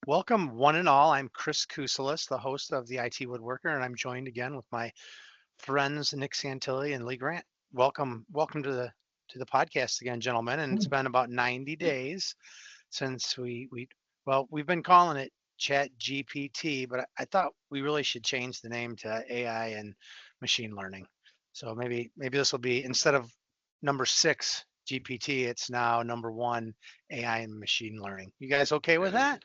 Welcome, one and all. I'm Chris Kousoulas, the host of the IT Woodworker, and I'm joined again with my friends Nick Santilli and Lee Grant. Welcome to the podcast again, gentlemen. And it's been about 90 days since we've been calling it Chat GPT, but I thought we really should change the name to AI and machine learning. So maybe this will be, instead of number 6 GPT, it's now number 1 AI and machine learning. You guys okay with that?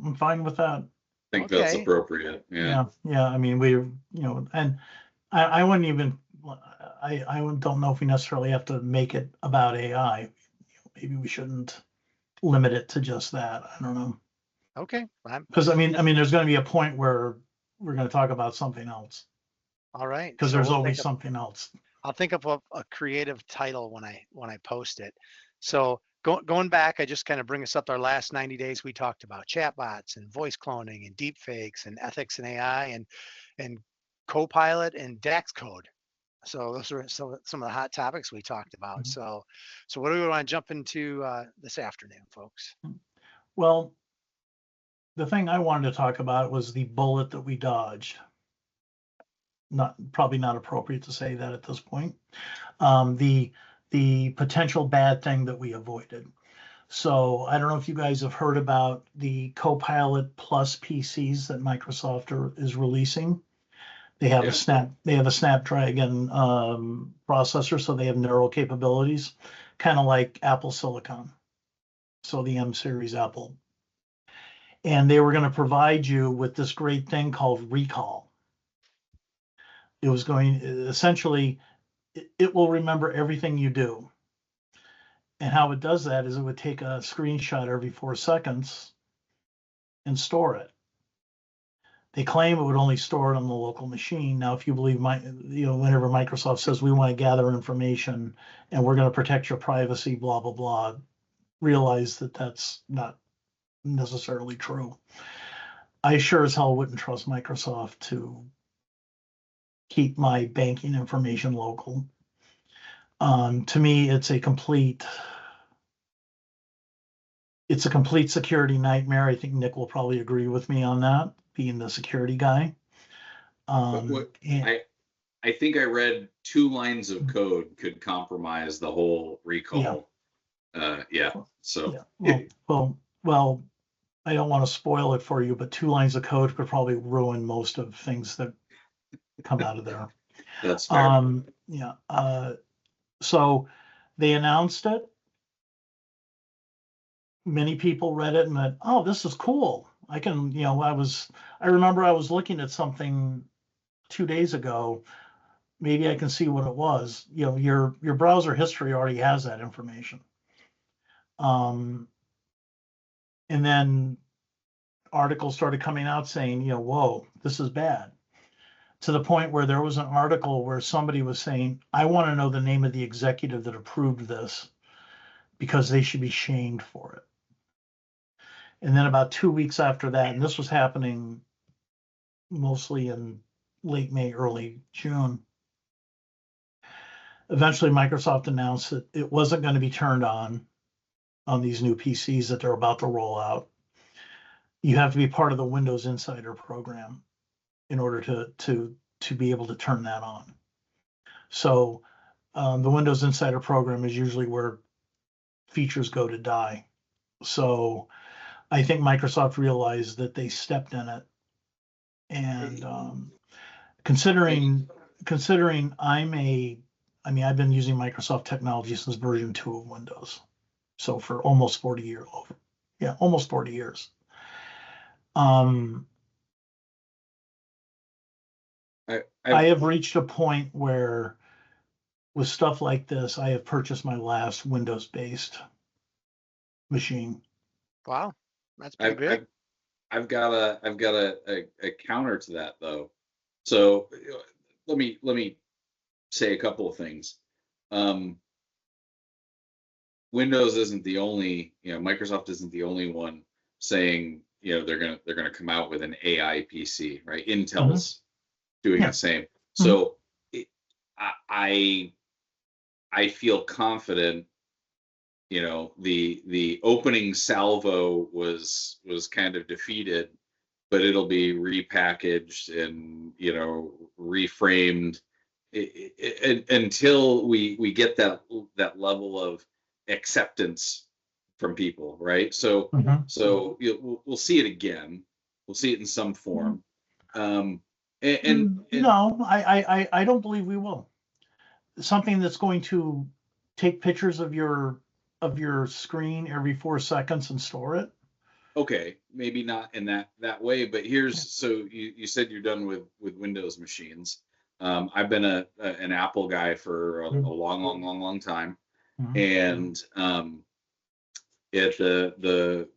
I'm fine with that. I think that's Okay. appropriate. Yeah. Yeah. I mean, and I wouldn't even, don't know if we necessarily have to make it about AI. Maybe we shouldn't limit it to just that. I don't know. Okay. Because I mean, there's going to be a point where we're going to talk about something else. All right. Because So there's we'll always something else. I'll think of a creative title when I post it. So going back, I just kind of bring us up our last 90 days. We talked about chatbots and voice cloning and deep fakes and ethics and AI and Copilot and DAX code. So those are some of the hot topics we talked about. Mhm. So what do we want to jump into this afternoon, folks? Well, the thing I wanted to talk about was the bullet that we dodged. Probably not appropriate to say that at this point. The potential bad thing that we avoided. So I don't know if you guys have heard about the Copilot Plus PCs that Microsoft is releasing. They have a Snapdragon processor, so they have neural capabilities, kind of like Apple Silicon. So the M series Apple. And they were going to provide you with this great thing called Recall. It was going, essentially, it will remember everything you do. And how it does that is it would take a screenshot every 4 seconds and store it. They claim it would only store it on the local machine. Now, if you believe whenever Microsoft says we want to gather information and we're going to protect your privacy, blah, blah, blah, realize that that's not necessarily true. I sure as hell wouldn't trust Microsoft to keep my banking information local. To me, it's a complete security nightmare. I think Nick will probably agree with me on that, being the security guy. I think I read 2 lines of code could compromise the whole recall. Well, I don't want to spoil it for you, but 2 lines of code could probably ruin most of things that come out of there. That's fair. So they announced it. Many people read it and went, "Oh, this is cool. I can, I remember I was looking at something 2 days ago. Maybe I can see what it was." Your browser history already has that information. And then articles started coming out saying, whoa, this is bad. To the point where there was an article where somebody was saying, I want to know the name of the executive that approved this because they should be shamed for it. And then about 2 weeks after that, and this was happening mostly in late May, early June, eventually Microsoft announced that it wasn't going to be turned on these new PCs that they're about to roll out. You have to be part of the Windows Insider program in order to be able to turn that on. So the Windows Insider program is usually where features go to die. So I think Microsoft realized that they stepped in it. And considering I've been using Microsoft technology since version 2 of Windows. So for almost 40 years. Almost 40 years. I have reached a point where with stuff like this, I have purchased my last Windows-based machine. Wow, that's pretty good. I've got a counter to that though. So let me say a couple of things. Windows isn't the only, Microsoft isn't the only one saying, they're gonna come out with an AI PC, right? Intel's doing the same. So I feel confident the opening salvo was kind of defeated, but it'll be repackaged and reframed until we get that level of acceptance from people, right? So we'll see it again. We'll see it in some form. And No, I don't believe we will. Something that's going to take pictures of your screen every 4 seconds and store it. okay, maybe not in that way, but so you said you're done with Windows machines. I've been an Apple guy for a long time, and at the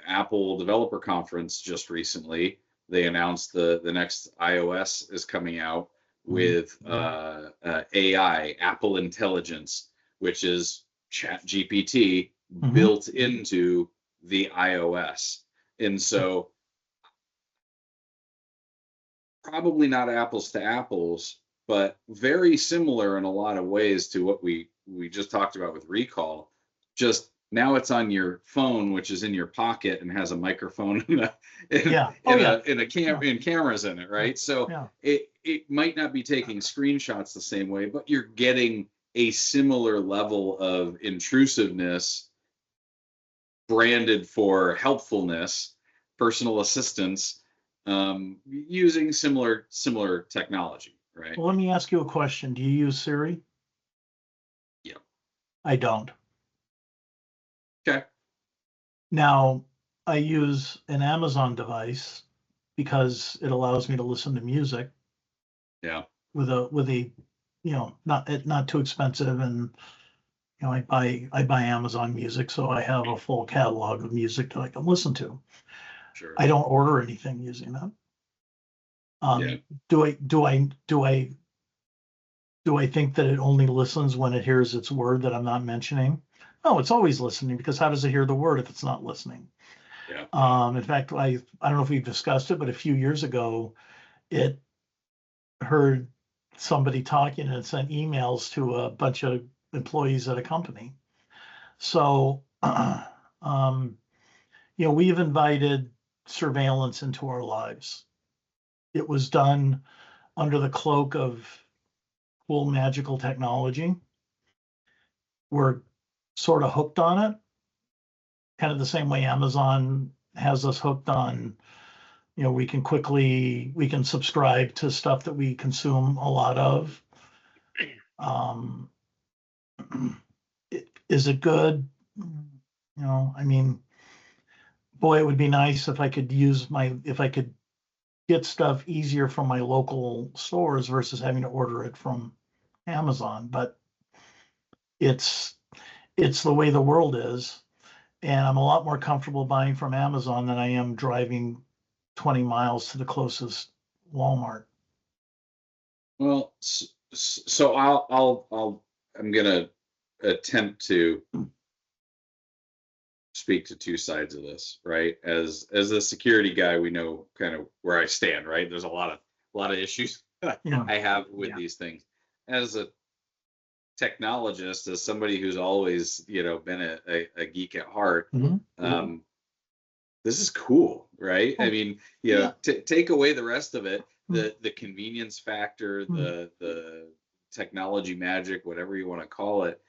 Apple Developer Conference just recently, they announced the next iOS is coming out with AI, Apple Intelligence, which is Chat GPT built into the iOS. And so probably not apples to apples, but very similar in a lot of ways to what we just talked about with Recall. Just now it's on your phone, which is in your pocket and has a microphone and cameras in it, right? So it might not be taking screenshots the same way, but you're getting a similar level of intrusiveness branded for helpfulness, personal assistance, using similar technology, right? Well, let me ask you a question. Do you use Siri? Yeah. I don't. Okay. Now, I use an Amazon device because it allows me to listen to music. Yeah. With a not too expensive, and I buy Amazon Music, so I have a full catalog of music that I can listen to. Sure. I don't order anything using that. Do I think that it only listens when it hears its word that I'm not mentioning? No, it's always listening, because how does it hear the word if it's not listening? Yeah. In fact, I don't know if we've discussed it, but a few years ago, it heard somebody talking and it sent emails to a bunch of employees at a company. So, we've invited surveillance into our lives. It was done under the cloak of cool magical technology. We're sort of hooked on it, kind of the same way Amazon has us hooked on, we can subscribe to stuff that we consume a lot of. Is it good? I mean, boy, it would be nice if I could get stuff easier from my local stores versus having to order it from Amazon. But it's the way the world is. And I'm a lot more comfortable buying from Amazon than I am driving 20 miles to the closest Walmart. Well, so I'm gonna attempt to speak to two sides of this, right? As a security guy, we know kind of where I stand, right? There's a lot of issues I have with these things. As a technologist, as somebody who's always been a geek at heart, this is cool, right? I mean, take away the rest of it, the convenience factor, the technology magic, whatever you want to call it.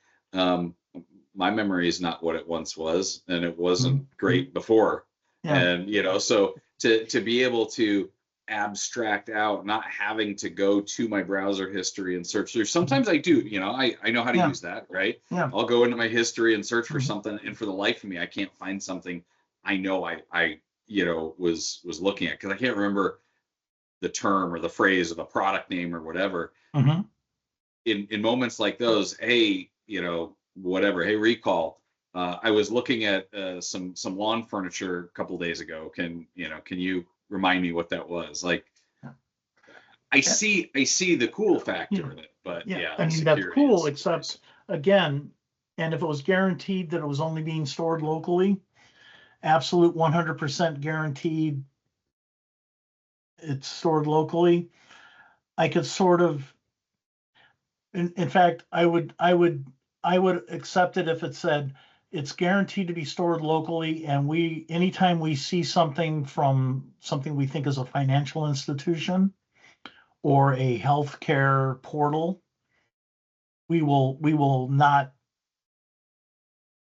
My memory is not what it once was, and it wasn't great before. And so to be able to abstract out, not having to go to my browser history and search through. Sometimes I do, I know how to use that, right? I'll go into my history and search for something, and for the life of me, I can't find something I know I was looking at, because I can't remember the term or the phrase or the product name or whatever. In moments like those, hey, whatever, hey, Recall, I was looking at some lawn furniture a couple days ago. Can you remind me what that was? Like, I see the cool factor in it, but I mean, that's cool, except again, and if it was guaranteed that it was only being stored locally, absolute 100% guaranteed it's stored locally, I could sort of, in fact, I would accept it if it said it's guaranteed to be stored locally, and anytime we see something from something we think is a financial institution or a healthcare portal, we will not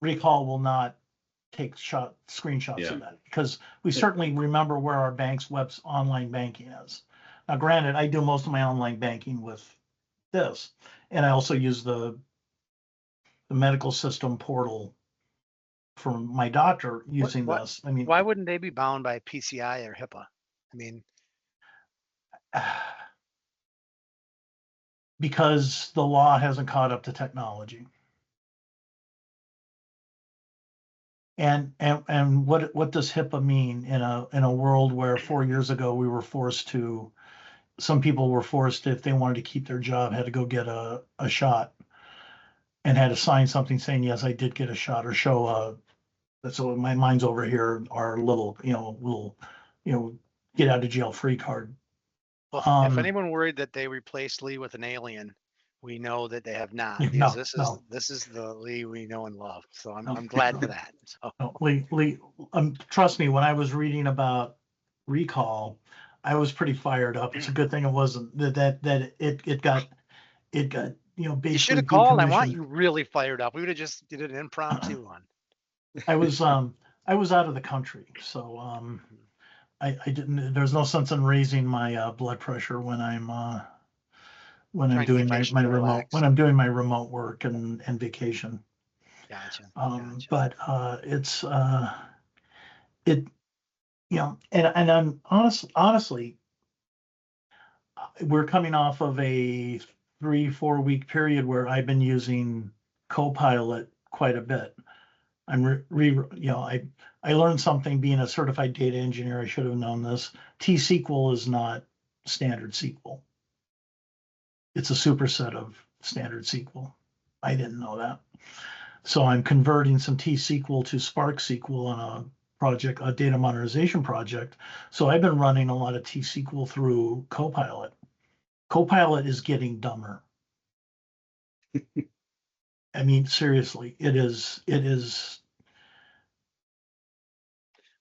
take screenshots Yeah. of that, because we certainly remember where our bank's online banking is. Now, granted, I do most of my online banking with this, and I also use the medical system portal for my doctor using What this. I mean, why wouldn't they be bound by PCI or HIPAA? I mean, because the law hasn't caught up to technology. And what does HIPAA mean in a world where 4 years ago some people were forced, if they wanted to keep their job, had to go get a shot and had to sign something saying, yes, I did get a shot, or show so my mind's over here, our little get out of jail free card. well, if anyone worried that they replaced Lee with an alien, we know that they have not, because this is the Lee we know and love. So I'm glad for that. So. No, Lee, trust me, when I was reading about recall, I was pretty fired up. It's a good thing it wasn't that it got basically you should have called. I want decommissioned. you really fired up. We would have just did an impromptu one. I was out of the country, so I didn't. There's no sense in raising my blood pressure when I'm doing my remote work and vacation. Gotcha. But it's it and I'm honestly, we're coming off of a 3-4 week period where I've been using Copilot quite a bit. I learned something being a certified data engineer. I should have known this. T-SQL is not standard SQL. It's a superset of standard SQL. I didn't know that. So I'm converting some T-SQL to Spark SQL on a data modernization project. So I've been running a lot of T-SQL through Copilot. Copilot is getting dumber. I mean, seriously, it is.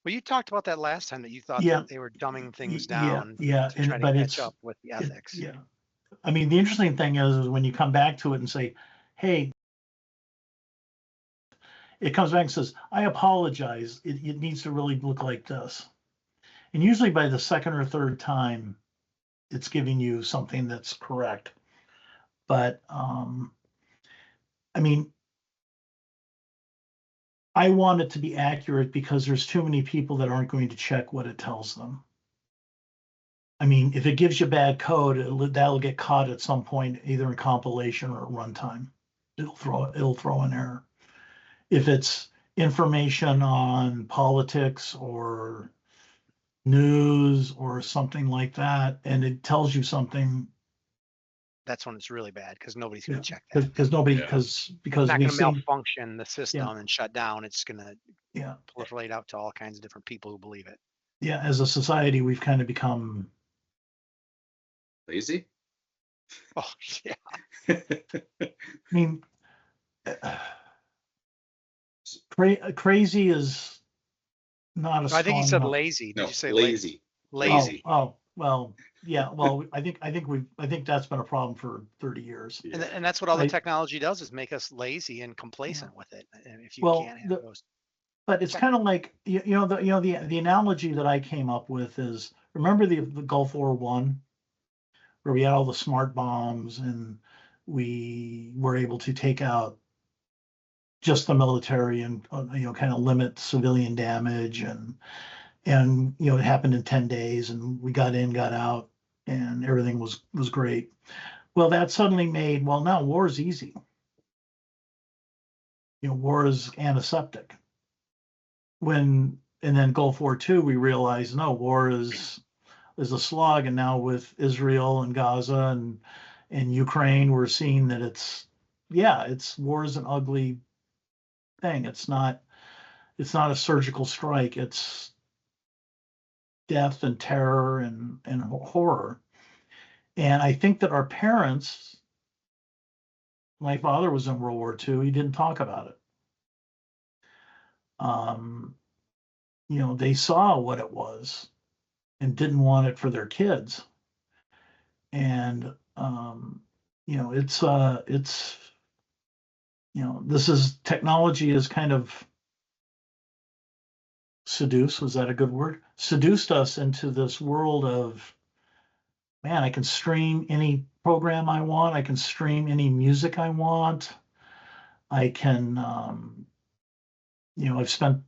Well, you talked about that last time, that you thought that they were dumbing things down to try to catch up with the ethics. I mean, the interesting thing is when you come back to it and say, hey, it comes back and says, I apologize. It needs to really look like this. And usually by the second or third time, it's giving you something that's correct. But I mean, I want it to be accurate because there's too many people that aren't going to check what it tells them. I mean, if it gives you bad code, that'll get caught at some point, either in compilation or runtime. It'll throw an error. If it's information on politics or news or something like that, and it tells you something, that's when it's really bad, because nobody's going to check that. Because it's not going to malfunction the system and shut down. It's going to proliferate out to all kinds of different people who believe it. Yeah, as a society, we've kind of become lazy. Oh yeah. I mean, crazy is not a strong. I think he said lazy. Did you say lazy? Lazy. Oh, well, yeah. Well, I think that's been a problem for 30 years. And that's what all the technology does, is make us lazy and complacent with it. And if you can't have those. But it's kind of like the analogy that I came up with is, remember the Gulf War I, where we had all the smart bombs and we were able to take out just the military and kind of limit civilian damage, and it happened in 10 days and we got in, got out, and everything was great. Well, that suddenly made, now war is easy. War is antiseptic. And then Gulf War II, we realized, no, war is a slog. And now with Israel and Gaza and Ukraine, we're seeing that war is an ugly thing. It's not a surgical strike. It's death and terror and horror. And I think that our parents, my father was in World War II, he didn't talk about it. they saw what it was and didn't want it for their kids. And, technology is kind of was that a good word? Seduced us into this world of, man, I can stream any program I want. I can stream any music I want. I can, I've spent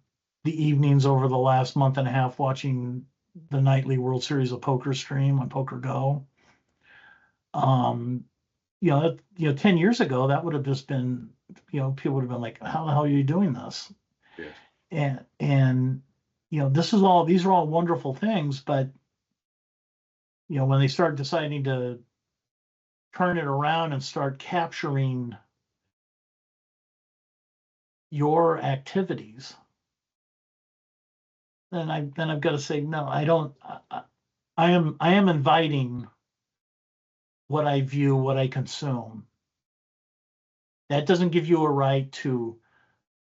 the evenings over the last month and a half watching the nightly World Series of Poker stream on Poker Go. 10 years ago, that would have just been, people would have been like, how the hell are you doing this? Yeah. And these are all wonderful things, but when they start deciding to turn it around and start capturing your activities, then I've got to say, no, I don't. I am inviting what I view, what I consume. That doesn't give you a right to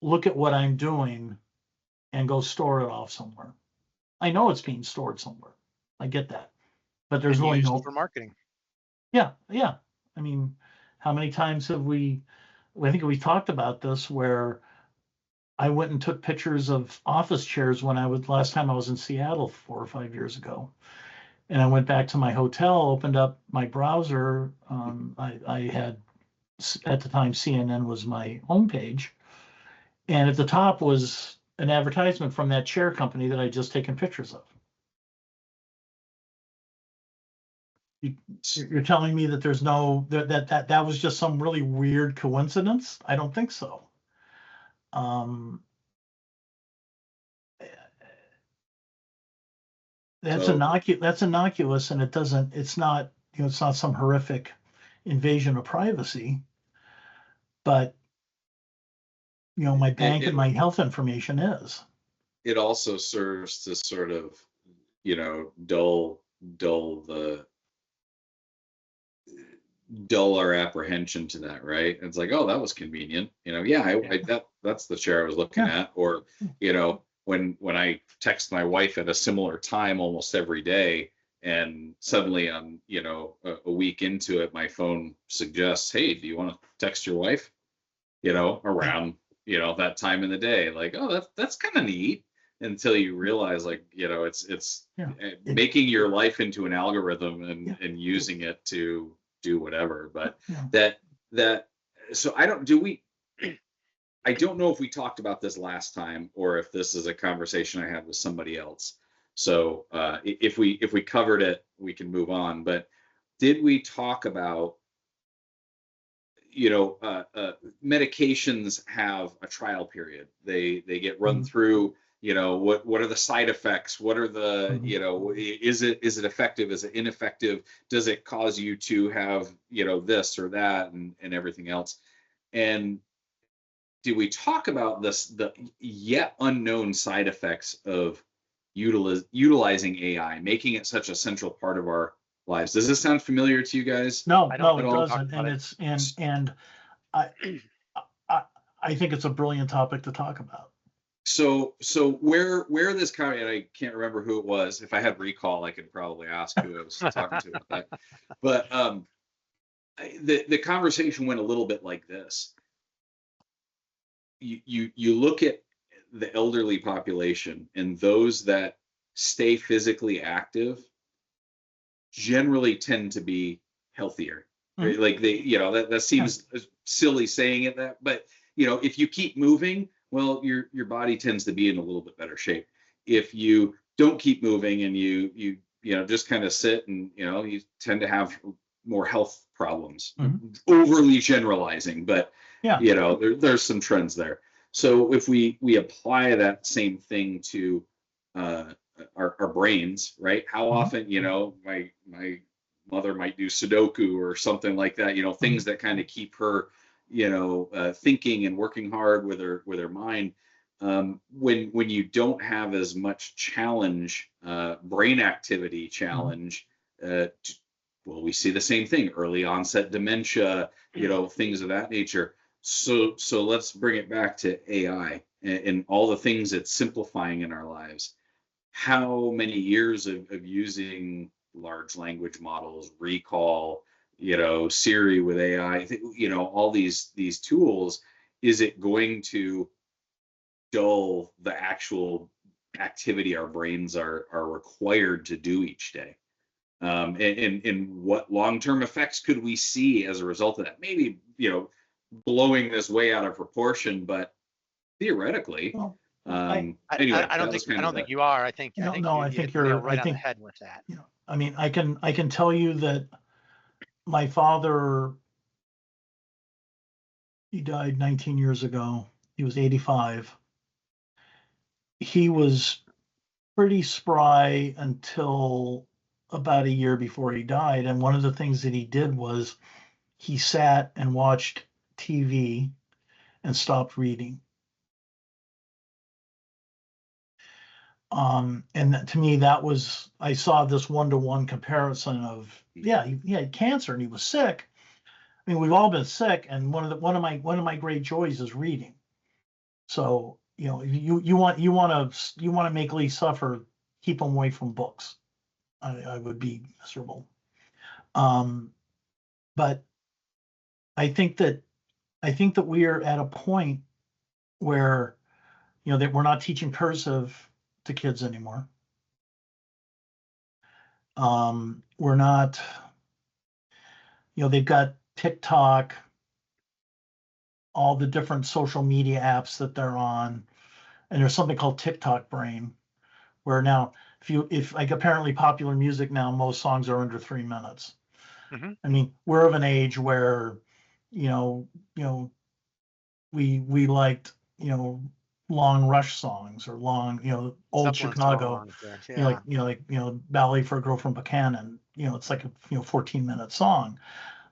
look at what I'm doing and go store it off somewhere. I know it's being stored somewhere. I get that, but there's really no for marketing. Yeah. I mean, how many times have I think we talked about this, where I went and took pictures of office chairs last time I was in Seattle 4 or 5 years ago. And I went back to my hotel, opened up my browser. I had, at the time, CNN was my homepage. And at the top was an advertisement from that chair company that I'd just taken pictures of. You're telling me that there's that was just some really weird coincidence? I don't think so. That's innocuous, and it's not some horrific invasion of privacy, but my bank and my health information is. It also serves to sort of, dull our apprehension to that, right? It's like, oh, that was convenient, that's the chair I was looking at. Or when I text my wife at a similar time almost every day, and suddenly I'm a week into it, my phone suggests, hey, do you want to text your wife around that time in the day? Like, oh, that's kind of neat, until you realize, like, it's making your life into an algorithm and using it to do whatever. But so I don't know if we talked about this last time, or if this is a conversation I had with somebody else. So if we covered it, we can move on. But did we talk about, medications have a trial period? They get run through. What are the side effects? What are the, is it effective? Is it ineffective? Does it cause you to have, this or that, and everything else? And did we talk about the yet unknown side effects of utilizing AI, making it such a central part of our lives? Does this sound familiar to you guys? No, it doesn't. And I think it's a brilliant topic to talk about. So where this kind of, and I can't remember who it was. If I had recall, I could probably ask who I was talking to about that. But the conversation went a little bit like this. You look at the elderly population, and those that stay physically active generally tend to be healthier. Right? Like that seems silly saying it, but if you keep moving, well, your body tends to be in a little bit better shape. If you don't keep moving and you just kind of sit, and you tend to have more health problems. Overly generalizing, but there's some trends there. So if we apply that same thing to our brains, right? How often, my mother might do Sudoku or something like that, things that kind of keep her thinking and working hard with her mind. When you don't have as much challenge, brain activity challenge, well, we see the same thing: early onset dementia, things of that nature. So let's bring it back to AI and all the things it's simplifying in our lives. How many years of using large language models, recall, Siri with AI, all these tools, is it going to dull the actual activity our brains are required to do each day? And what long-term effects could we see as a result of that? Maybe, blowing this way out of proportion, but theoretically, Well, anyway, I don't that think was kind I of don't think the, you are. I think no, you I hit think the nail you're, right on the head with that. I mean, I can tell you that my father, he died 19 years ago. He was 85. He was pretty spry until about a year before he died. And one of the things that he did was he sat and watched TV and stopped reading. And to me, that was, I saw this one-to-one comparison of, yeah, he had cancer and he was sick. I mean, we've all been sick, and one of my great joys is reading. So, you want to make Lee suffer, keep him away from books. I would be miserable. But I think that we are at a point where, that we're not teaching cursive to kids anymore. We're not, they've got TikTok, all the different social media apps that they're on, and there's something called TikTok brain, where now if like apparently popular music now, most songs are under 3 minutes. Mm-hmm. I mean, we're of an age where, you know, we liked, long Rush songs or long, old Zeppelin Chicago, songs, yeah. Ballet for a Girl from Buchanan. It's like a 14-minute song.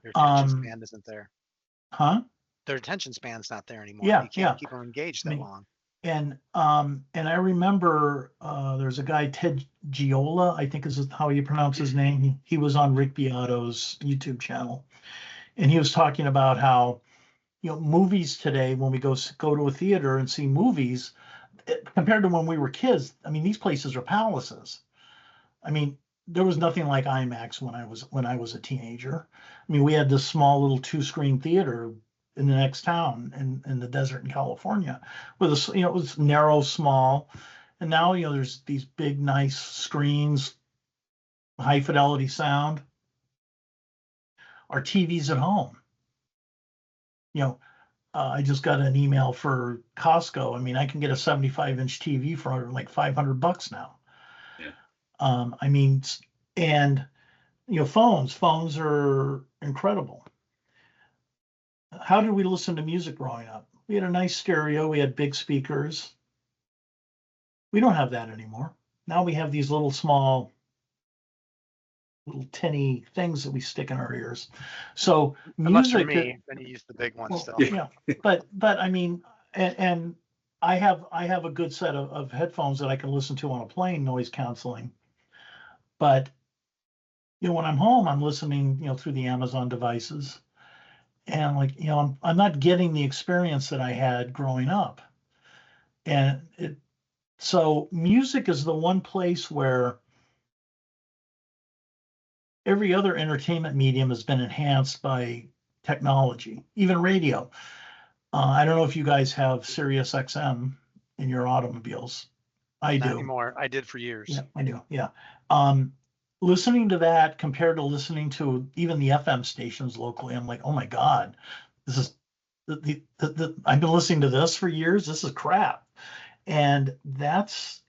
Their attention span isn't there. Huh? Their attention span's not there anymore. Yeah, You can't keep them engaged that long. And I remember there's a guy, Ted Giola, I think is how you pronounce his name. He was on Rick Beato's YouTube channel, and he was talking about how, movies today, when we go to a theater and see movies, compared to when we were kids, I mean, these places are palaces. I mean, there was nothing like IMAX when I was a teenager. I mean, we had this small little 2-screen theater in the next town in the desert in California with it was narrow, small. And now, there's these big, nice screens, high fidelity sound. Our TVs at home. I just got an email for Costco. I mean, I can get a 75-inch TV for like $500 now. Yeah. I mean, and phones are incredible. How did we listen to music growing up? We had a nice stereo. We had big speakers. We don't have that anymore. Now we have these little small, little tinny things that we stick in our ears. So unless you're music, me, then you use the big one still. yeah. But I mean, and I have a good set of headphones that I can listen to on a plane, noise canceling. But when I'm home, I'm listening, through the Amazon devices. And like, I'm not getting the experience that I had growing up. And so music is the one place where every other entertainment medium has been enhanced by technology, even radio. I don't know if you guys have Sirius XM in your automobiles. I do. Not anymore. I did for years. Yeah, I do. Yeah. Listening to that compared to listening to even the FM stations locally, I'm like, oh my God, this is I've been listening to this for years. This is crap. And that's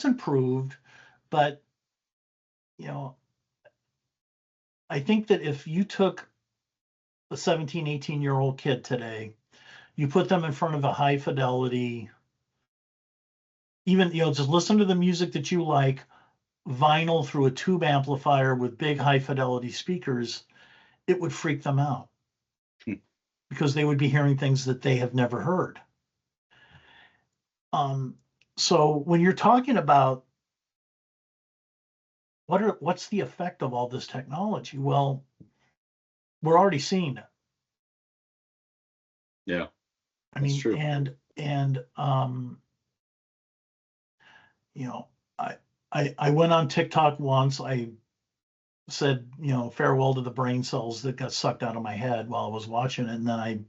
improved. But, I think that if you took a 17, 18-year-old kid today, you put them in front of a high fidelity, even, just listen to the music that you like, vinyl through a tube amplifier with big high fidelity speakers, it would freak them out because they would be hearing things that they have never heard. So when you're talking about what's the effect of all this technology? Well, we're already seeing it. Yeah, I that's mean, true. and you know, I went on TikTok once. I said, farewell to the brain cells that got sucked out of my head while I was watching it, and then I,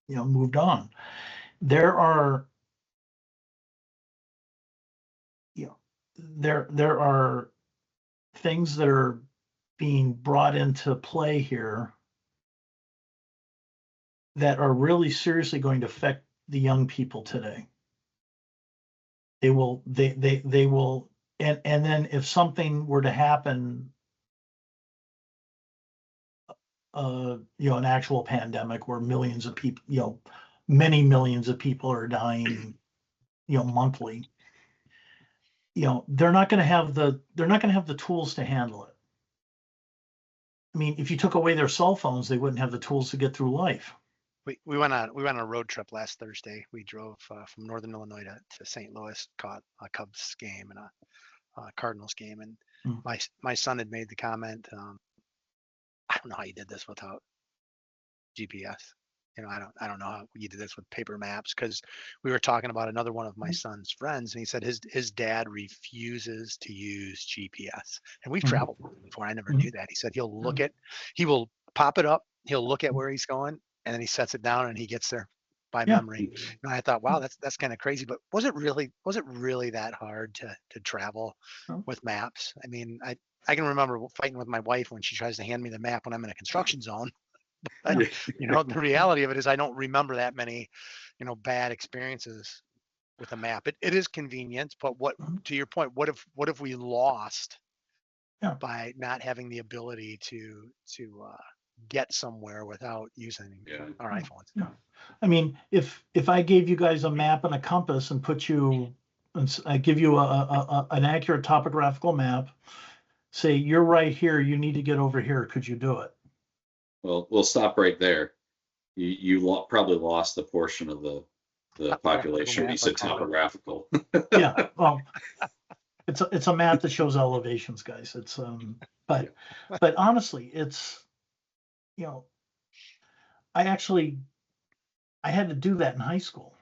moved on. There are, you know, there are things that are being brought into play here that are really seriously going to affect the young people today. They will, and then if something were to happen, an actual pandemic where millions of people, many millions of people are dying, monthly, they're not going to have the tools to handle it. I mean, if you took away their cell phones, they wouldn't have the tools to get through life. We went on a road trip last Thursday. We drove from Northern Illinois to St. Louis, caught a Cubs game and a Cardinals game, and Mm. my son had made the comment, I don't know how you did this without GPS. I don't know how you did this with paper maps, because we were talking about another one of my son's friends, and he said his dad refuses to use GPS. And we've traveled before. I never knew that. He said he will pop it up, he'll look at where he's going, and then he sets it down and he gets there by Yeah. memory. And I thought, wow, that's kind of crazy. But was it really that hard to travel No. with maps? I mean, I can remember fighting with my wife when she tries to hand me the map when I'm in a construction zone. But, the reality of it is I don't remember that many, bad experiences with a map. It is convenient, but to your point, what if we lost by not having the ability to get somewhere without using our iPhones? Yeah. I mean, if I gave you guys a map and a compass and I give you an accurate topographical map, say you're right here, you need to get over here, could you do it? Well, we'll stop right there. You probably lost the portion of the population when you said topographical. Yeah, well, it's a map that shows elevations, guys. It's but honestly, it's I had to do that in high school.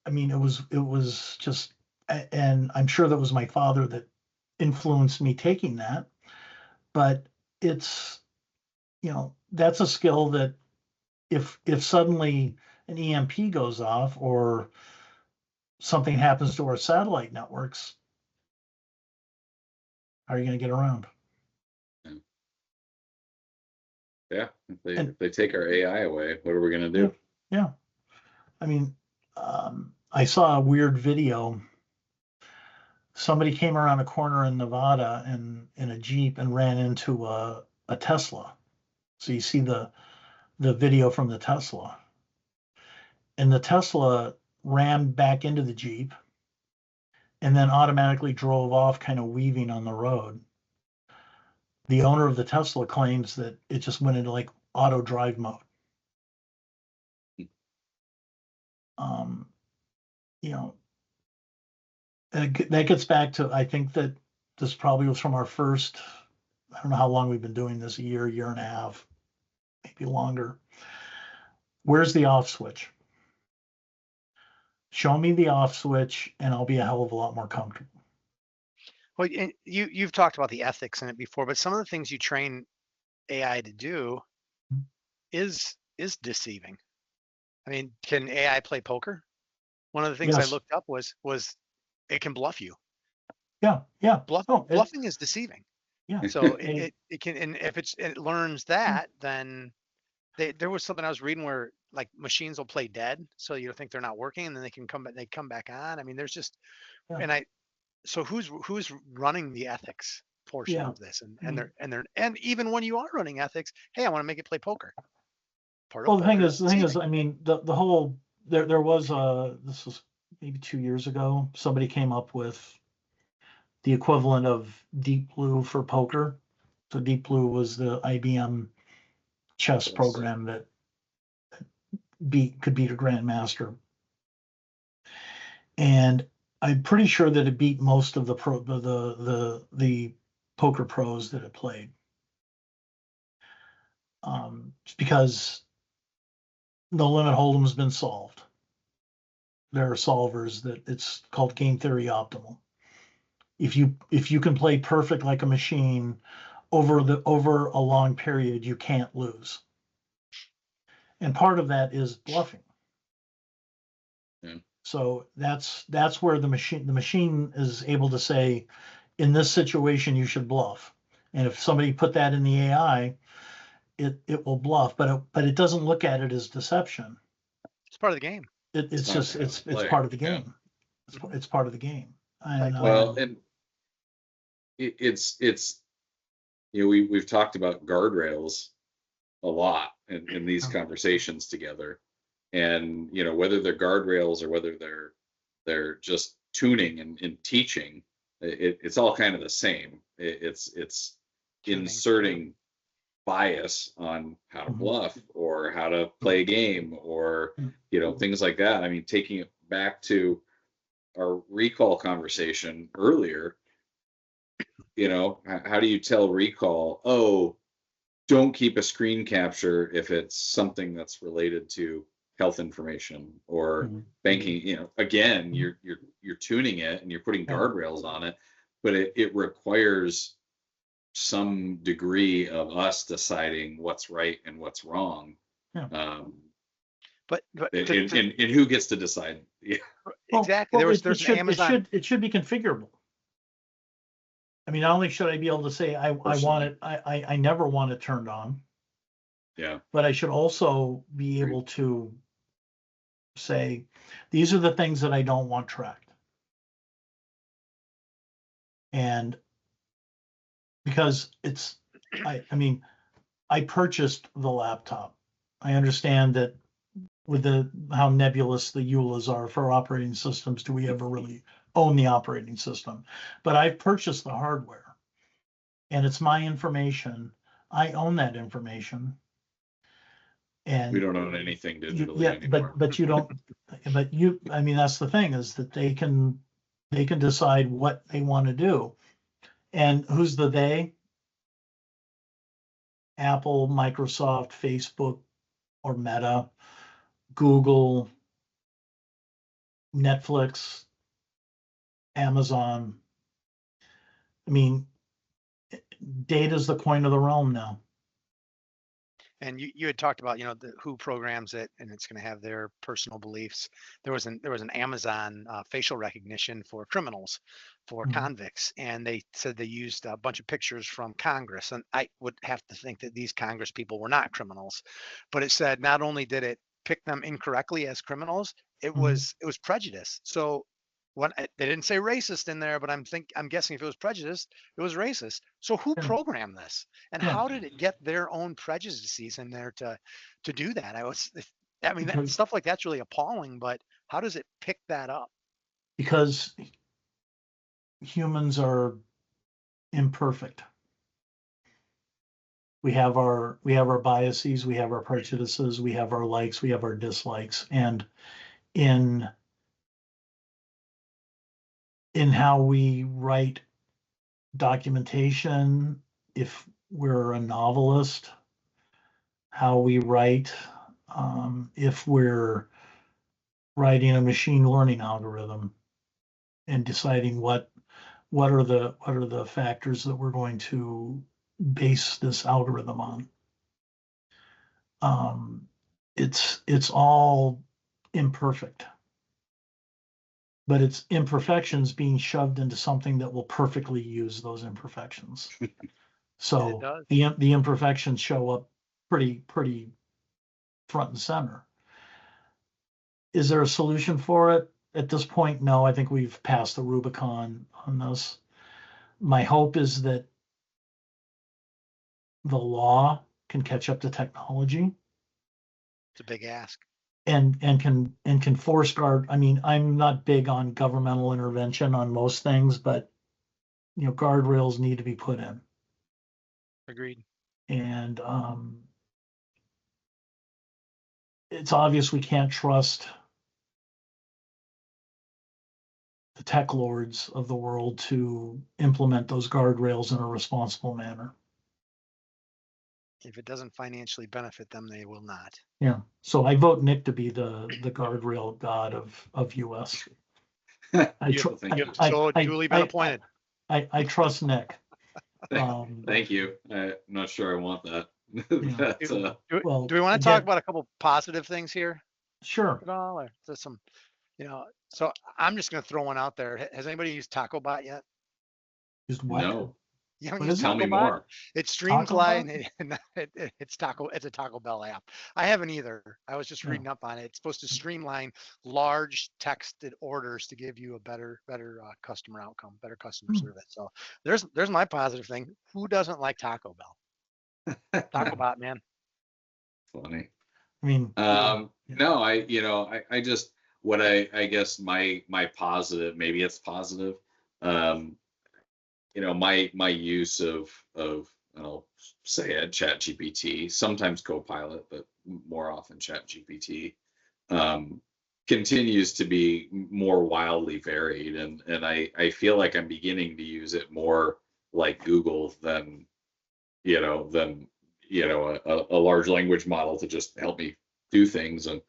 I mean, it was just, and I'm sure that was my father that influenced me taking that, but it's that's a skill that if suddenly an EMP goes off or something happens to our satellite networks, how are you going to get around? Yeah, if they take our AI away, what are we going to do? Yeah. I mean, I saw a weird video. Somebody came around a corner in Nevada in a Jeep and ran into a Tesla. So you see the video from the Tesla. And the Tesla rammed back into the Jeep and then automatically drove off, kind of weaving on the road. The owner of the Tesla claims that it just went into like auto drive mode. And that gets back to, I think that this probably was from our first, I don't know how long we've been doing this, a year and a half, maybe longer. Where's the off switch? Show me the off switch and I'll be a hell of a lot more comfortable. Well, you've talked about the ethics in it before, but some of the things you train AI to do is deceiving. I mean, can AI play poker? One of the things I looked up was it can bluff you. Yeah. Bluffing is deceiving. Yeah. So it can, and if it learns that, then there was something I was reading where like machines will play dead, so you think they're not working, and then they come back on. I mean, there's just, so who's running the ethics portion of this, and even when you are running ethics, hey, I want to make it play poker. Well, the thing is, I mean, the whole there was this was maybe 2 years ago. Somebody came up with the equivalent of Deep Blue for poker. So Deep Blue was the IBM chess program that could beat a grandmaster, and I'm pretty sure that it beat most of the poker pros that it played. It's because no limit hold'em's been solved. There are solvers that it's called game theory optimal. If you can play perfect like a machine over a long period, you can't lose. And part of that is bluffing. Yeah. So that's where the machine is able to say, in this situation, you should bluff. And if somebody put that in the AI, it will bluff, but it doesn't look at it as deception. It's part of the game. It's just how to it's play. part of the Yeah. game. It's part of the game. And Well, and it's we've talked about guardrails a lot in these conversations together, and whether they're guardrails or whether they're just tuning and teaching, it's all kind of the same. It's Tuning. inserting bias on how to bluff or how to play a game or things like that. I mean, taking it back to our recall conversation earlier, how do you tell recall, oh, don't keep a screen capture if it's something that's related to health information or banking? Again, you're tuning it and you're putting guardrails on it, but it requires some degree of us deciding what's right and what's wrong. But and who gets to decide? Yeah. Exactly. Well, There's an Amazon. it should be configurable. I mean, not only should I be able to say I want it, I never want it turned on. Yeah. But I should also be able to say, these are the things that I don't want tracked. And because I mean, I purchased the laptop. I understand that with how nebulous the EULAs are for operating systems, do we ever really own the operating system? But I've purchased the hardware and it's my information. I own that information. And we don't own anything digitally anymore. but you don't, I mean, that's the thing, is that they can decide what they want to do. And who's the they? Apple, Microsoft, Facebook, or Meta, Google, Netflix, Amazon. I mean, data's the coin of the realm now. And you had talked about, who programs it, and it's going to have their personal beliefs. There was an Amazon facial recognition for criminals, for convicts, and they said they used a bunch of pictures from Congress. And I would have to think that these Congress people were not criminals, but it said not only did it pick them incorrectly as criminals, it was prejudice. So they didn't say racist in there, but I'm guessing if it was prejudice, it was racist. So who programmed this, and how did it get their own prejudices in there to do that? I mean, stuff like that's really appalling. But how does it pick that up? Because humans are imperfect. We have our biases, we have our prejudices, we have our likes, we have our dislikes, and in how we write documentation, if we're a novelist, how we write, if we're writing a machine learning algorithm and deciding what are the factors that we're going to base this algorithm on. It's all imperfect. But it's imperfections being shoved into something that will perfectly use those imperfections. So the imperfections show up pretty front and center. Is there a solution for it? At this point, no. I think we've passed the Rubicon on this. My hope is that the law can catch up to technology. It's a big ask. And can force guard. I mean, I'm not big on governmental intervention on most things, but guardrails need to be put in. Agreed. And it's obvious we can't trust the tech lords of the world to implement those guardrails in a responsible manner. If it doesn't financially benefit them, they will not. Yeah. So I vote Nick to be the guardrail god of US. You Thank have you. so duly been appointed. I trust Nick. Thank you. I'm not sure I want that. Yeah. That's, Well, Do we want to talk again, about a couple positive things here sure. at all, or just some, so I'm just going to throw one out there. Has anybody used Taco Bot yet? Just what? no. You haven't What used is it? Tell me Taco Bot? more. It Taco Bot? it's a Taco Bell app. I haven't either. I was just reading up on it. It's supposed to streamline large texted orders to give you a better customer outcome, better customer service. So there's my positive thing. Who doesn't like Taco Bell? Taco Bot, man. Funny. I mean, No, I just, what I guess my positive, maybe it's positive, my use of I'll say it, Chat GPT, sometimes Copilot, but more often Chat GPT, continues to be more wildly varied, and I feel like I'm beginning to use it more like Google than a large language model to just help me do things. And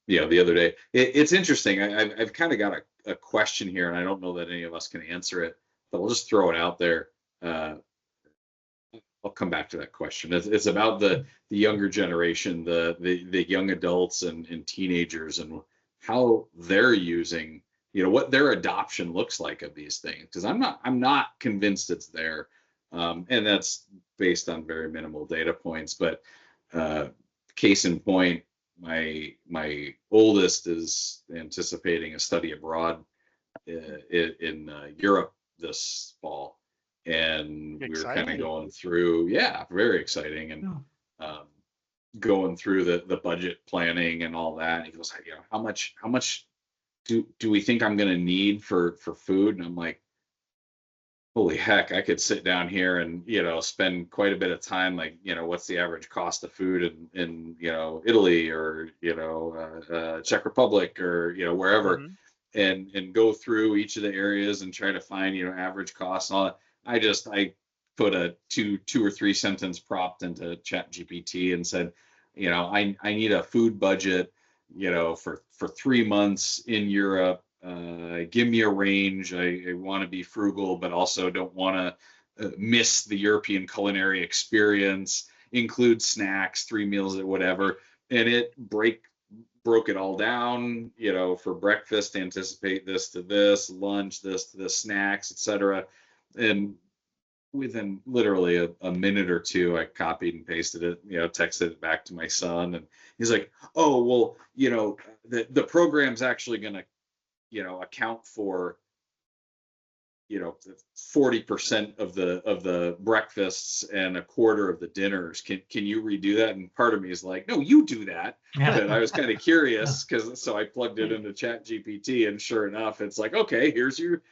the other day, it's interesting. I've kind of got a question here, and I don't know that any of us can answer it, but we'll just throw it out there. I'll come back to that question. It's about the younger generation, the young adults and teenagers, and how they're using, what their adoption looks like of these things. Because I'm not convinced it's there, and that's based on very minimal data points. But case in point, my oldest is anticipating a study abroad in Europe this fall, and we were kind of going through, very exciting, and going through the budget planning and all that. And he goes, how much do we think I'm going to need for food? And I'm like, holy heck, I could sit down here and spend quite a bit of time, like, what's the average cost of food in Italy, or Czech Republic, or wherever. Mm-hmm. And go through each of the areas and try to find average costs and all that. I put a two or three sentence prompt into Chat GPT and said, I need a food budget for 3 months in Europe. Give me a range. I want to be frugal, but also don't want to miss the European culinary experience. Include snacks, 3 meals or whatever. And it broke it all down, for breakfast, anticipate this to this, lunch, this to this, snacks, etc. And within literally a minute or two, I copied and pasted it, texted it back to my son, and he's like, oh, well, the program's actually going to, account for 40% of the breakfasts and a quarter of the dinners. Can you redo that? And part of me is like, no, you do that. Yeah. But I was kind of curious, so I plugged it into Chat GPT, and sure enough, it's like, okay, here's your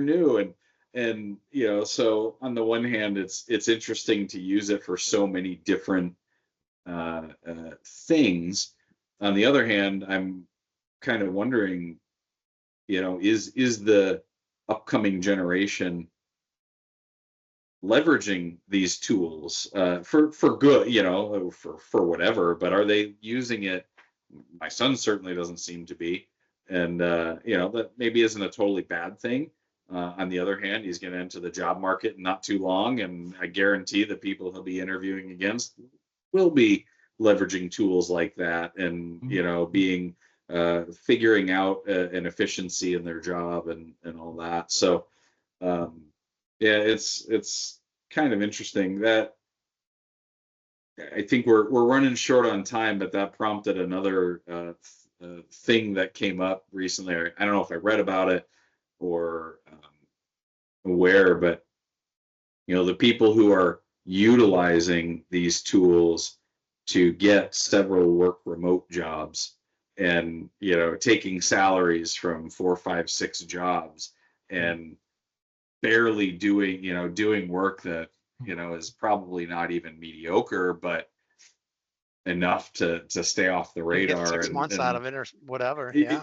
new. And so on the one hand, it's interesting to use it for so many different things. On the other hand, I'm kind of wondering, is the upcoming generation leveraging these tools for good, for whatever, but are they using it? My son certainly doesn't seem to be, and that maybe isn't a totally bad thing. On the other hand, he's going to enter the job market in not too long, and I guarantee the people he'll be interviewing against will be leveraging tools like that, and being figuring out an efficiency in their job and all that. So it's kind of interesting that I think we're running short on time, but that prompted another thing that came up recently. I don't know if I read about it or where, but the people who are utilizing these tools to get several work remote jobs, and taking salaries from 4, 5, 6 jobs, and barely doing work that is probably not even mediocre, but enough to stay off the radar. Get 6 months out of it or whatever. Yeah.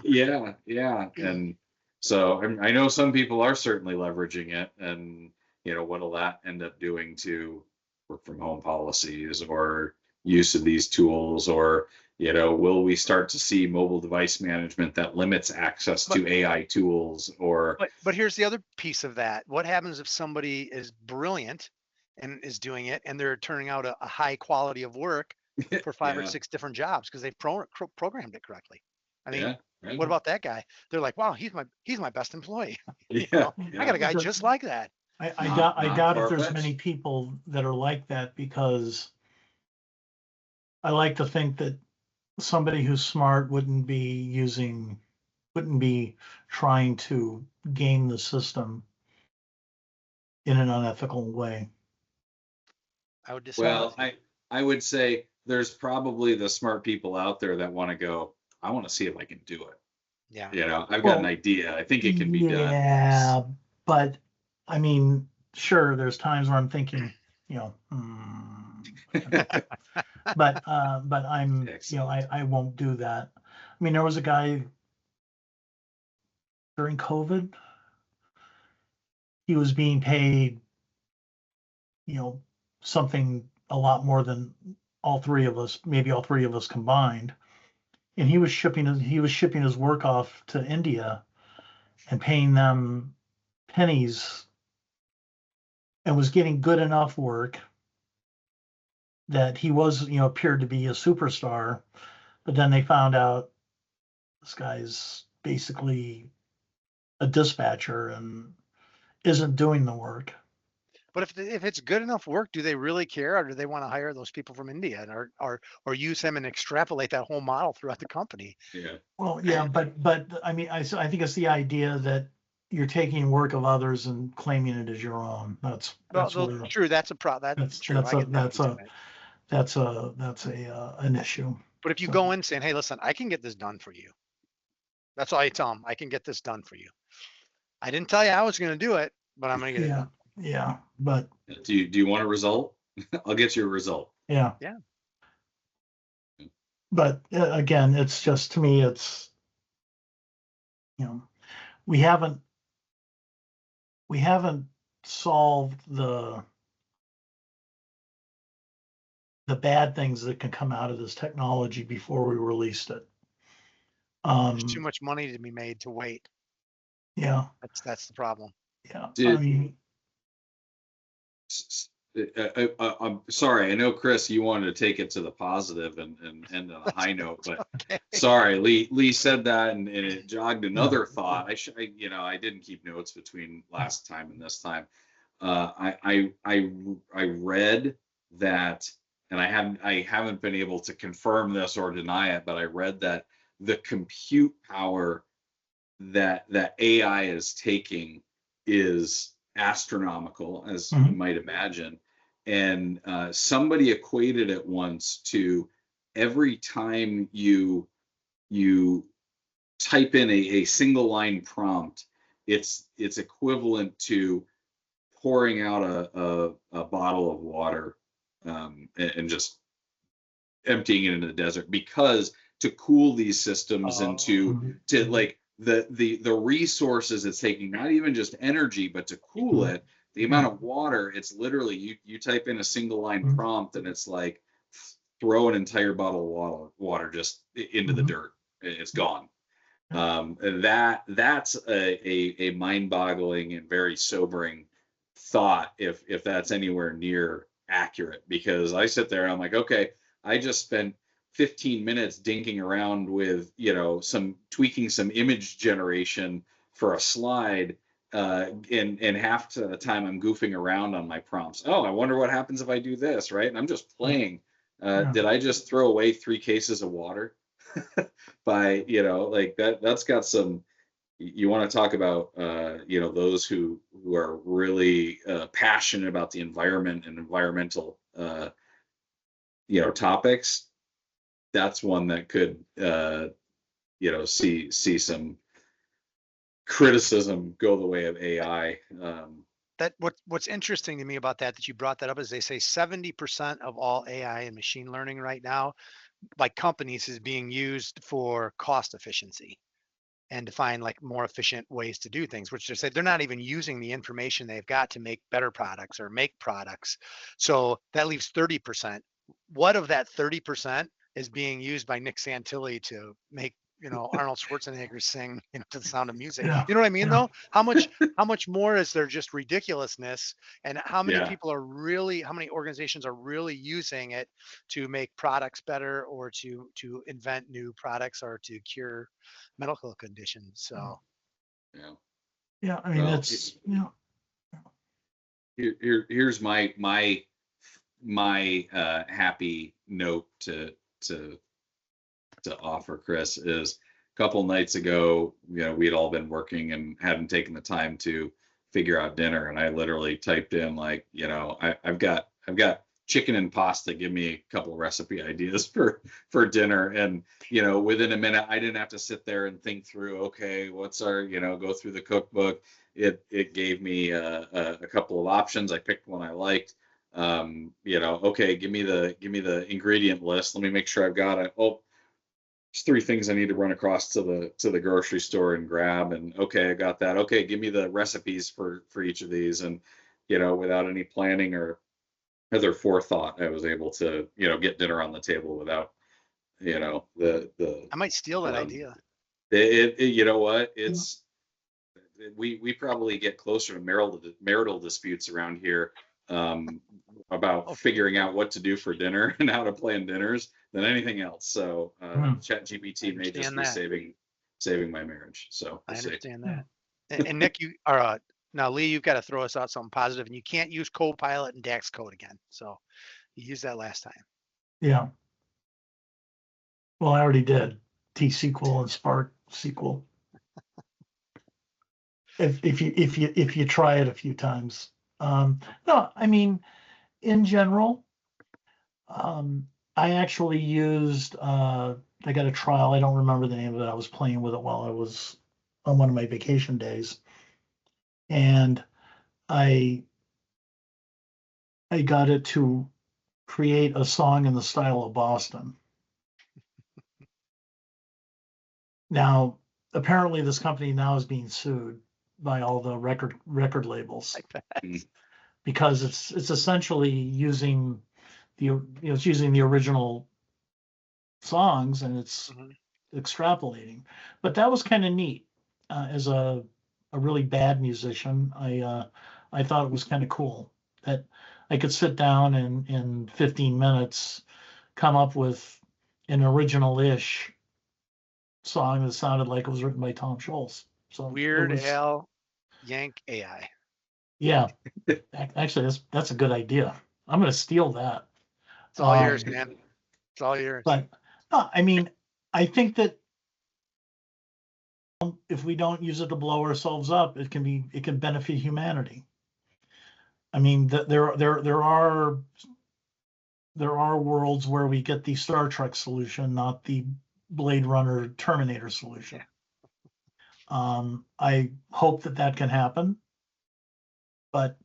And so I know some people are certainly leveraging it, and what will that end up doing to work from home policies or use of these tools, or will we start to see mobile device management that limits access But to AI tools? Or but here's the other piece of that. What happens if somebody is brilliant and is doing it, and they're turning out a high quality of work for 5 or 6 different jobs because they've programmed it correctly? I mean, yeah, right. what about that guy? They're like, wow, he's my best employee. Yeah, I got a guy just like that. I doubt if there's far-fetched. many people that are like that, because I like to think that somebody who's smart wouldn't be trying to game the system in an unethical way. I would disagree. Well, I would say there's probably the smart people out there that want to go, I want to see if I can do it. Yeah. I've got an idea. I think it can be done. Yeah, but I mean, sure, there's times where I'm thinking, but I'm, Excellent. I won't do that. I mean, there was a guy during COVID, he was being paid, something a lot more than maybe all three of us combined. And he was shipping his work off to India and paying them pennies, and was getting good enough work that he was, appeared to be a superstar. But then they found out this guy's basically a dispatcher and isn't doing the work. But if it's good enough work, do they really care, or do they want to hire those people from India and or use them and extrapolate that whole model throughout the company? Yeah. Well, yeah, but I mean, I think it's the idea that you're taking work of others and claiming it as your own. That's where True. That's a problem. That's true. I get that piece of it. that's a an issue. But if you So, go in saying, "Hey, listen, I can get this done for you," that's all you tell them. I can get this done for you. I didn't tell you I was going to do it, but I'm going to get it yeah, done. yeah, but Do you want a result? I'll get you a result. yeah, Yeah. but again, it's just, to me, it's, we haven't solved the bad things that can come out of this technology before we released it. There's too much money to be made to wait. Yeah, That's the problem. yeah. Did- I mean, I'm sorry. I know, Chris, you wanted to take it to the positive and end on a high note, but Okay. sorry, Lee said that, and it jogged another thought. I didn't keep notes between last time and this time. I read that, and I haven't been able to confirm this or deny it, but I read that the compute power that AI is taking is astronomical, as you might imagine. And somebody equated it once to every time you type in a single line prompt, it's equivalent to pouring out a bottle of water, and just emptying it into the desert, because to cool these systems and to like the resources it's taking, not even just energy, but to cool it, the amount of water, it's literally, you type in a single line prompt and it's like throw an entire bottle of water just into the dirt. It's gone. That's a mind-boggling and very sobering thought, if that's anywhere near accurate, because I sit there and I'm like, okay, I just spent 15 minutes dinking around with, some tweaking some image generation for a slide, and half the time I'm goofing around on my prompts. Oh, I wonder what happens if I do this, right? And I'm just playing. Did I just throw away 3 cases of water? By, like that's got some, you want to talk about, those who are really passionate about the environment and environmental, topics. That's one that could, see some criticism go the way of AI. What's interesting to me about that you brought that up is they say 70% of all AI and machine learning right now by companies is being used for cost efficiency. and to find like more efficient ways to do things, which they say they're not even using the information they've got to make better products or make products. So that leaves 30%. What of that 30% is being used by Nick Santilli to make, Arnold Schwarzenegger sing, to the sound of music? Yeah. You know what I mean, Yeah. though? How much more is there just ridiculousness? And how many Yeah. people how many organizations are really using it to make products better, or to invent new products, or to cure medical conditions? So Yeah. Yeah. I mean, Well, it's, here's my happy note to offer, Chris, is a couple nights ago, we had all been working and hadn't taken the time to figure out dinner, and I literally typed in like, I've got chicken and pasta, give me a couple recipe ideas for dinner. And within a minute, I didn't have to sit there and think through, okay, what's our, go through the cookbook. It gave me a couple of options. I picked one I liked. Okay, give me the ingredient list. Let me make sure I've got it. Oh, there's 3 things I need to run across to the grocery store and grab. And okay, I got that. Okay, give me the recipes for each of these. And without any planning or other forethought, I was able to get dinner on the table without the I might steal that idea. you know what, it's we probably get closer to marital disputes around here about figuring out what to do for dinner and how to plan dinners than anything else. So Chat GPT may just be saving my marriage. So I we'll understand that. And Nick, you are now, Lee, you've got to throw us out something positive, and you can't use Copilot and DAX code again. So you used that last time. Yeah. Well, I already did T-SQL and Spark SQL. If you try it a few times. No, I mean, in general, I actually used I got a trial. I don't remember the name of it. I was playing with it while I was on one of my vacation days, and I got it to create a song in the style of Boston. Now, apparently, this company now is being sued by all the record labels because it's essentially using it's using the original songs, and it's extrapolating. But that was kind of neat. As a really bad musician, I thought it was kind of cool that I could sit down and in 15 minutes come up with an original-ish song that sounded like it was written by Tom Scholz. So Weird Al Yank AI. Yeah, actually, that's a good idea. I'm going to steal that. It's all yours, man. It's all yours. But no, I mean, I think that if we don't use it to blow ourselves up, it can benefit humanity. I mean, there are worlds where we get the Star Trek solution, not the Blade Runner Terminator solution. I hope that can happen, but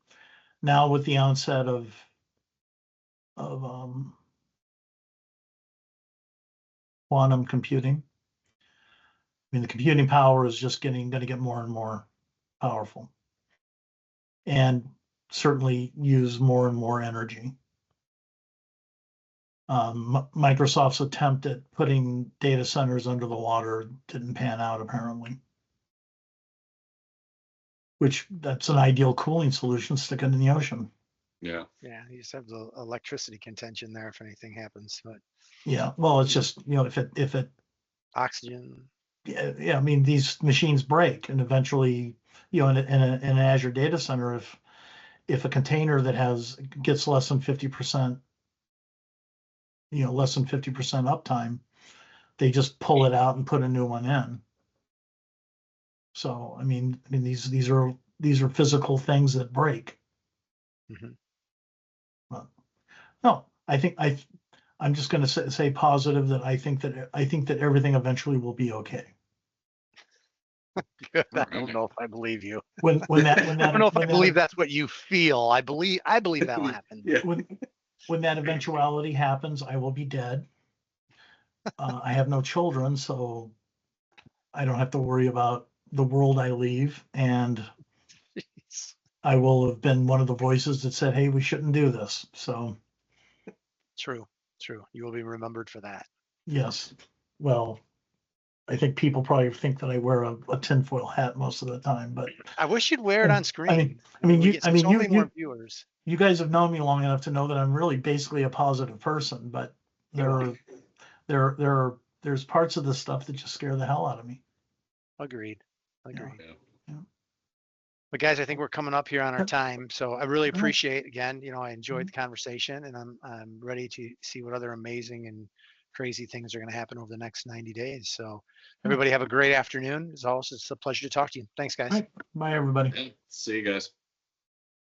now with the onset of quantum computing, I mean, the computing power is just going to get more and more powerful, and certainly use more and more energy. Microsoft's attempt at putting data centers under the water didn't pan out, apparently. Which that's an ideal cooling solution, stick it in the ocean. Yeah. Yeah, you just have the electricity contention there if anything happens. But yeah, well, it's just if it oxygen. Yeah, I mean, these machines break, and eventually, in an Azure data center, if a container that gets less than 50%, less than 50% uptime, they just pull it out and put a new one in. So I mean these are physical things that break. But, no, I think I'm just going to say positive that I think that everything eventually will be okay. Good. I don't know if I believe you. When that I don't know if I believe that's what you feel. I believe that'll happen. Yeah. When that eventuality happens, I will be dead. I have no children, so I don't have to worry about the world I leave, and Jeez. I will have been one of the voices that said, hey, we shouldn't do this. So True. You will be remembered for that. yes, well, I think people probably think that I wear a tinfoil hat most of the time, but I wish you'd wear it on screen. We get so many more viewers. you guys have known me long enough to know that I'm really basically a positive person, but there's parts of this stuff that just scare the hell out of me. Agreed. Yeah. But guys, I think we're coming up here on our Yep. time. So I really All right. appreciate, again, I enjoyed the conversation, and I'm ready to see what other amazing and crazy things are going to happen over the next 90 days. So everybody have a great afternoon. As always, it's a pleasure to talk to you. Thanks, guys. All right. Bye, everybody. Yeah. See you guys.